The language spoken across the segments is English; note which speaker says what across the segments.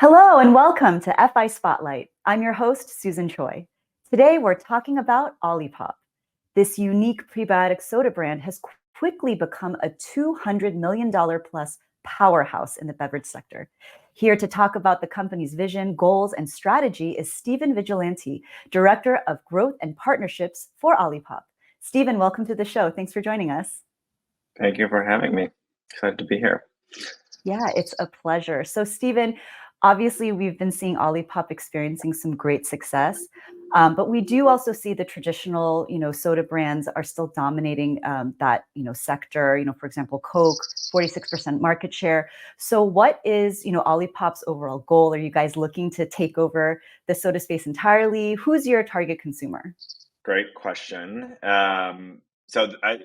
Speaker 1: Hello and welcome to 𝗂𝗏𝗁 Spotlight. I'm your host, Susan Choi. Today we're talking about Olipop. This unique prebiotic soda brand has quickly become a $200 million plus powerhouse in the beverage sector. Here to talk about the company's vision, goals, and strategy is Stephen Vigilante, Director of Growth and Partnerships for Olipop. Stephen, welcome to the show. Thanks for joining us.
Speaker 2: Thank you for having me. Excited to be here.
Speaker 1: Yeah, it's a pleasure. So, Stephen, obviously, we've been seeing Olipop experiencing some great success, but we do also see the traditional, soda brands are still dominating that, sector. For example, Coke, 46% market share. So, what is, Olipop's overall goal? Are you guys looking to take over the soda space entirely? Who's your target consumer?
Speaker 2: Great question.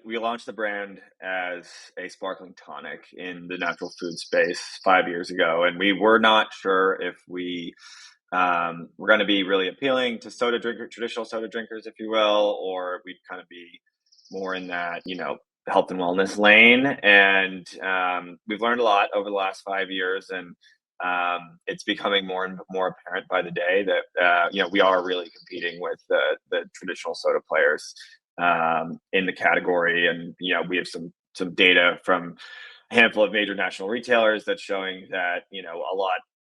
Speaker 2: We launched the brand as a sparkling tonic in the natural food space 5 years ago, and we were not sure if we were going to be really appealing to traditional soda drinkers, if you will, or we'd kind of be more in that, health and wellness lane. And we've learned a lot over the last 5 years, and it's becoming more and more apparent by the day that we are really competing with the traditional soda players in the category. And we have some data from a handful of major national retailers that's showing that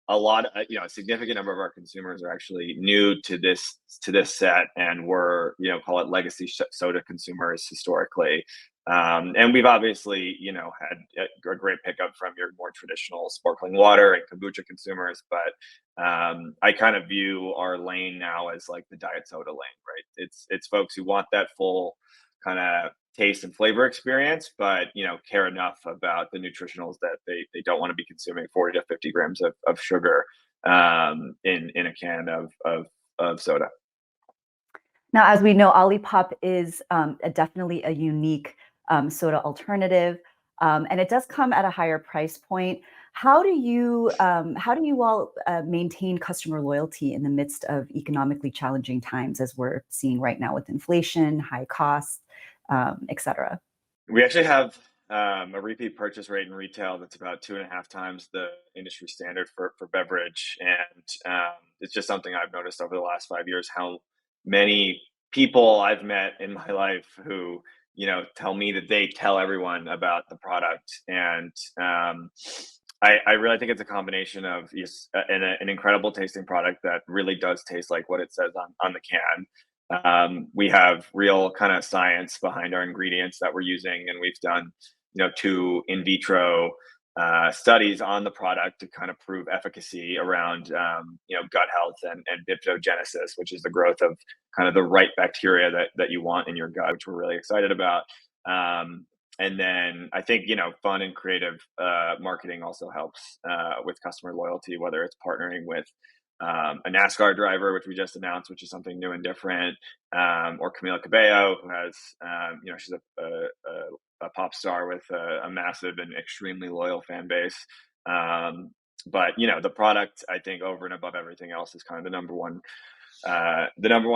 Speaker 2: a significant number of our consumers are actually new to this set, and were call it legacy soda consumers historically. And we've obviously had a great pickup from your more traditional sparkling water and kombucha consumers, but I kind of view our lane now as like the diet soda lane, right? It's folks who want that full kind of taste and flavor experience, but care enough about the nutritionals that they don't want to be consuming 40 to 50 grams of sugar in a can of soda.
Speaker 1: Now, as we know, Olipop is definitely a unique soda alternative, and it does come at a higher price point. How do you all maintain customer loyalty in the midst of economically challenging times, as we're seeing right now with inflation, high costs, et cetera?
Speaker 2: We actually have a repeat purchase rate in retail that's about 2.5 times the industry standard for beverage, and it's just something I've noticed over the last 5 years, how many people I've met in my life who tell me that they tell everyone about the product. And I really think it's a combination of an incredible tasting product that really does taste like what it says on the can. We have real kind of science behind our ingredients that we're using, and we've done 2 in vitro studies on the product to kind of prove efficacy around gut health and 𝗏𝗏𝗏𝗏𝗏𝗏𝗏𝗏𝗏𝗏𝗏, which is the growth of kind of the right bacteria that you want in your gut, which we're really excited about. And then I think fun and creative marketing also helps with customer loyalty, whether it's partnering with a NASCAR driver, which we just announced, which is something new and different, or 𝗂𝗶𝗏𝗏𝗏𝗏, who has she's a pop star with a massive and extremely loyal fan base. But the product, I think, over and above everything else, is kind of the number one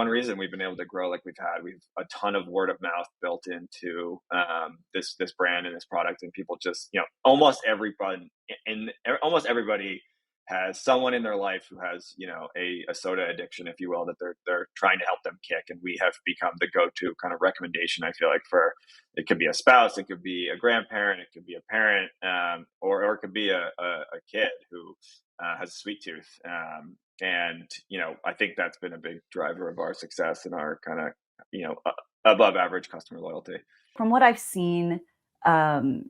Speaker 2: reason we've been able to grow like we've had. We've a ton of word of mouth built into this brand and this product, and people just almost everybody has someone in their life who has a soda addiction, if you will, that they're trying to help them kick, and we have become the go-to kind of recommendation, I feel like, for it could be a spouse, it could be a grandparent, it could be a parent, or it could be a kid who has a sweet tooth. And I think that's been a big driver of our success and our kind of above average customer loyalty.
Speaker 1: From what I've seen, in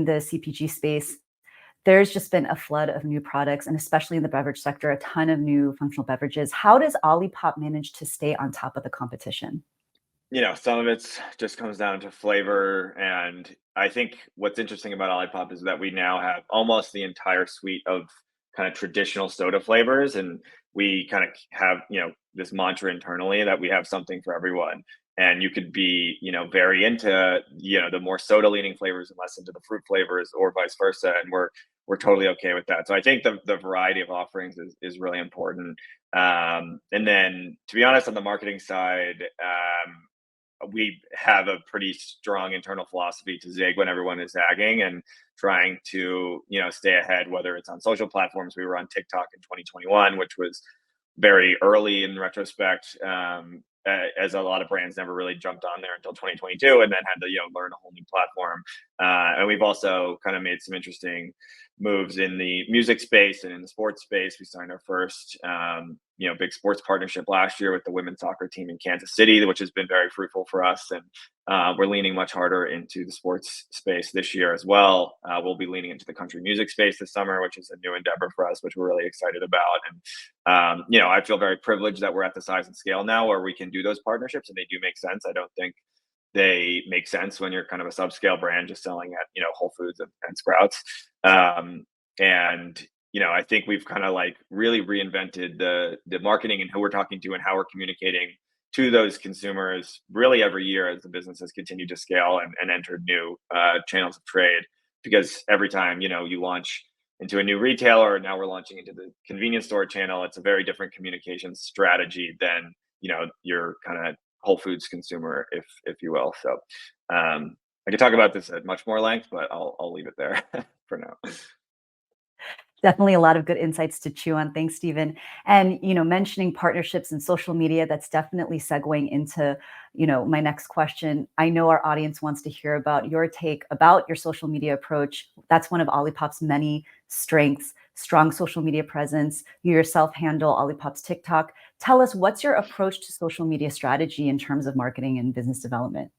Speaker 1: the CPG space, there's just been a flood of new products, and especially in the beverage sector, a ton of new functional beverages. How does Olipop manage to stay on top of the competition?
Speaker 2: Some of it just comes down to flavor. And I think what's interesting about Olipop is that we now have almost the entire suite of kind of traditional soda flavors. And we kind of have, this mantra internally that we have something for everyone. And you could be, very into, the more soda leaning flavors and less into the fruit flavors, or vice versa. And we're totally okay with that. So I think the variety of offerings is really important. And then, to be honest, on the marketing side, we have a pretty strong internal philosophy to zig when everyone is zagging and trying to, stay ahead, whether it's on social platforms. We were on TikTok in 2021, which was very early in retrospect, as a lot of brands never really jumped on there until 2022, and then had to learn a whole new platform. And we've also kind of made some interesting moves in the music space and in the sports space. We signed our first big sports partnership last year with the women's soccer team in Kansas City, which has been very fruitful for us. And we're leaning much harder into the sports space this year as well. We'll be leaning into the country music space this summer, which is a new endeavor for us, which we're really excited about. And I feel very privileged that we're at the size and scale now where we can do those partnerships, and they do make sense. I don't think they make sense when you're kind of a subscale brand just selling at Whole Foods and Sprouts. And I think we've kind of like really reinvented the marketing and who we're talking to and how we're communicating to those consumers really every year as the business has continued to scale and entered new channels of trade. Because every time you launch into a new retailer, now we're launching into the convenience store channel, it's a very different communication strategy than your kind of Whole Foods consumer, if you will. So I could talk about this at much more length, but I'll leave it there for now.
Speaker 1: Definitely a lot of good insights to chew on. Thanks, Stephen. And, mentioning partnerships and social media, that's definitely segueing into, my next question. I know our audience wants to hear about your take about your social media approach. That's one of Olipop's many strengths, strong social media presence. You yourself handle Olipop's TikTok. Tell us, what's your approach to social media strategy in terms of marketing and business development?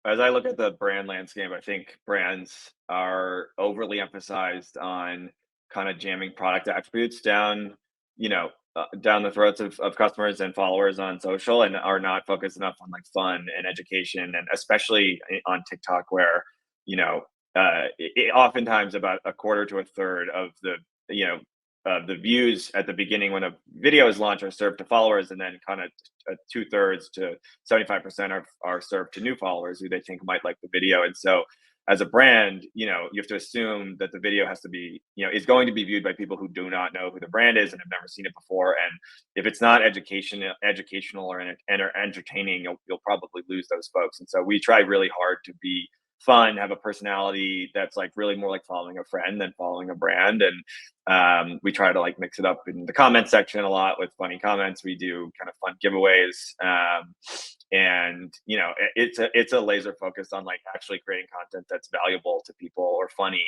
Speaker 2: As I look at the brand landscape, I think brands are overly emphasized on kind of jamming product attributes down the throats of customers and followers on social, and are not focused enough on like fun and education, and especially on TikTok, where oftentimes about a quarter to a third of the views at the beginning when a video is launched are served to followers, and then kind of 2/3 to 75% are served to new followers who they think might like the video. And so as a brand, you have to assume that the video has to be, is going to be viewed by people who do not know who the brand is and have never seen it before. And if it's not educational or entertaining, you'll probably lose those folks. And so we try really hard to be fun, have a personality that's like really more like following a friend than following a brand. And we try to like mix it up in the comment section a lot with funny comments. We do kind of fun giveaways. And it's a laser focus on like actually creating content that's valuable to people or funny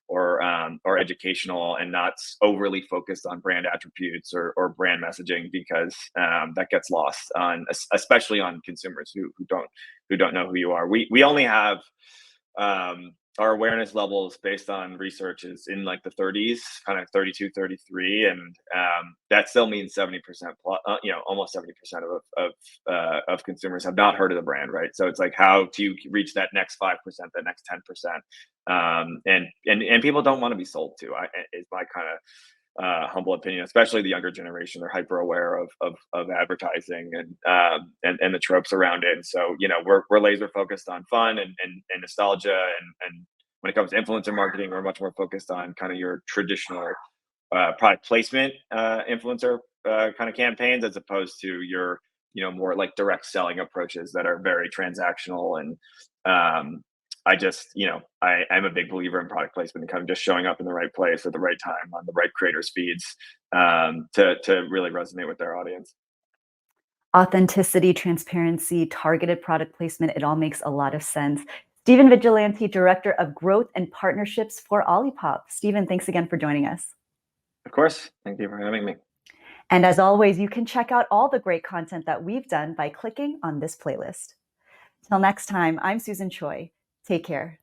Speaker 2: or educational, and not overly focused on brand attributes or brand messaging, because that gets lost on, especially on consumers who don't know who you are. We only have our awareness levels based on research is in like the 30s, kind of 32, 33. And that still means 70% plus, almost 70% of consumers have not heard of the brand, right? So it's like, how do you reach that next 5%, that next 10%? And people don't want to be sold to, is my kind of humble opinion, especially the younger generation. They're hyper aware of advertising and the tropes around it. And so, we're laser focused on fun and nostalgia. And when it comes to influencer marketing, we're much more focused on kind of your traditional product placement influencer kind of campaigns, as opposed to your, more like direct selling approaches that are very transactional. And I'm a big believer in product placement and kind of just showing up in the right place at the right time on the right creators' feeds to really resonate with their audience.
Speaker 1: Authenticity, transparency, targeted product placement, it all makes a lot of sense. Stephen Vigilante, Director of Growth and Partnerships for Olipop. Stephen, thanks again for joining us.
Speaker 2: Of course. Thank you for having me.
Speaker 1: And as always, you can check out all the great content that we've done by clicking on this playlist. Till next time, I'm Susan Choi. Take care.